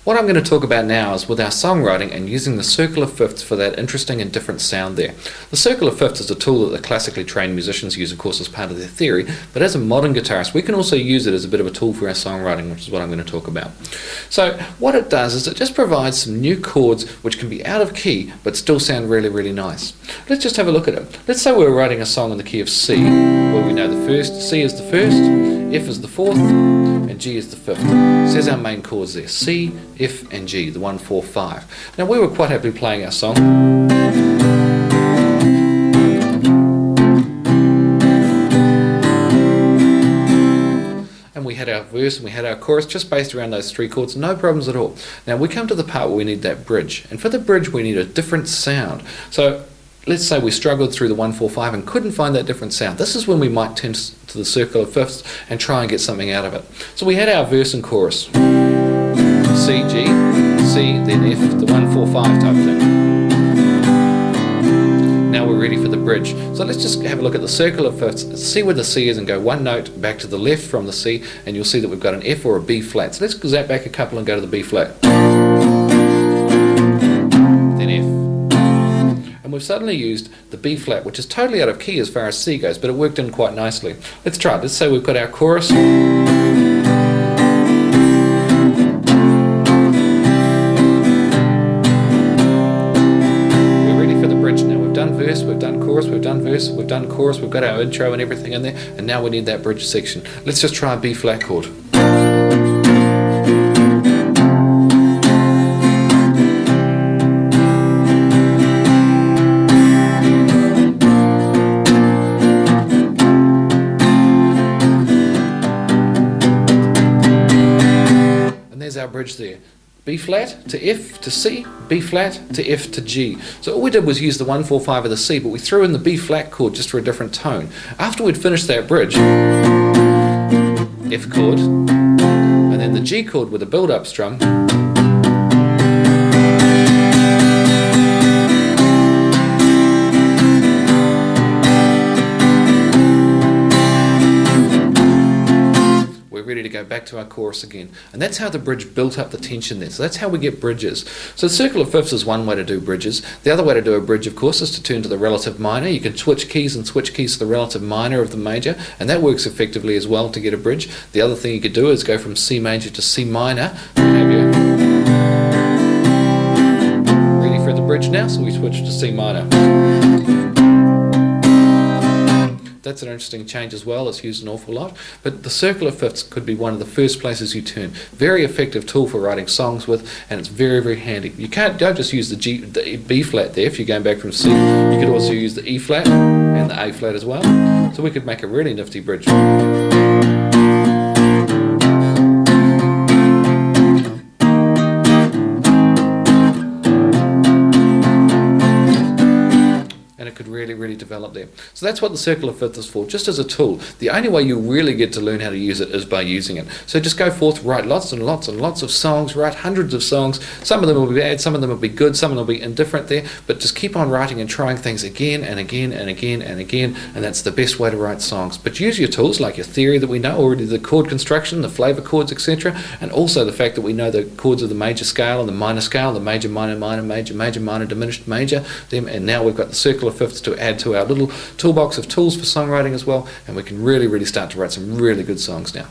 What I'm going to talk about now is with our songwriting and using the circle of fifths for that interesting and different sound there. The circle of fifths is a tool that the classically trained musicians use, of course, as part of their theory, but as a modern guitarist we can also use it as a bit of a tool for our songwriting, which is what I'm going to talk about. So what it does is it just provides some new chords which can be out of key but still sound really, really nice. Let's just have a look at it. Let's say we're writing a song in the key of C, where we know the first, C is the first, F is the fourth, and G is the fifth. So there's our main chords there, C, F and G, the 1, 4, 5. Now we were quite happily playing our song. And we had our verse and we had our chorus just based around those three chords, no problems at all. Now we come to the part where we need that bridge, and for the bridge we need a different sound. So let's say we struggled through the 1, 4, 5 and couldn't find that different sound. This is when we might turn to the circle of fifths and try and get something out of it. So we had our verse and chorus. C, G, C, then F, the 1, 4, 5 type thing. Now we're ready for the bridge. So let's just have a look at the circle of fifths, see where the C is and go one note back to the left from the C, and you'll see that we've got an F or a B flat. So let's zap back a couple and go to the B flat. Then F. And we've suddenly used the B flat, which is totally out of key as far as C goes, but it worked in quite nicely. Let's try it. Let's say we've got our chorus. Verse, we've done chorus, we've done verse, we've done chorus, we've got our intro and everything in there, and now we need that bridge section. Let's just try a B flat chord. And there's our bridge there. B flat to F to C, B flat to F to G. So all we did was use the 1, 4, 5 of the C, but we threw in the B flat chord just for a different tone. After we'd finished that bridge, F chord, and then the G chord with a build-up strum, ready to go back to our chorus again. And that's how the bridge built up the tension there. So that's how we get bridges. So the circle of fifths is one way to do bridges. The other way to do a bridge, of course, is to turn to the relative minor. You can switch keys to the relative minor of the major, and that works effectively as well to get a bridge. The other thing you could do is go from C major to C minor. Have you ready for the bridge now? So we switch to C minor. That's an interesting change as well. It's used an awful lot. But the circle of fifths could be one of the first places you turn. Very effective tool for writing songs with, and it's very, very handy. You don't just use the B flat there if you're going back from C. You could also use the E flat and the A flat as well. So we could make a really nifty bridge. Could really develop there. So that's what the circle of fifths is for, just as a tool. The only way you really get to learn how to use it is by using it. So just go forth, write lots and lots and lots of songs, write hundreds of songs. Some of them will be bad, some of them will be good, some of them will be indifferent there, but just keep on writing and trying things again and again and again and again, and that's the best way to write songs. But use your tools like your theory that we know already, the chord construction, the flavor chords, etc., and also the fact that we know the chords of the major scale and the minor scale, the major, minor, minor, major, major, minor, diminished, major, them, and now we've got the circle of fifths to add to our little toolbox of tools for songwriting as well, and we can really start to write some really good songs now.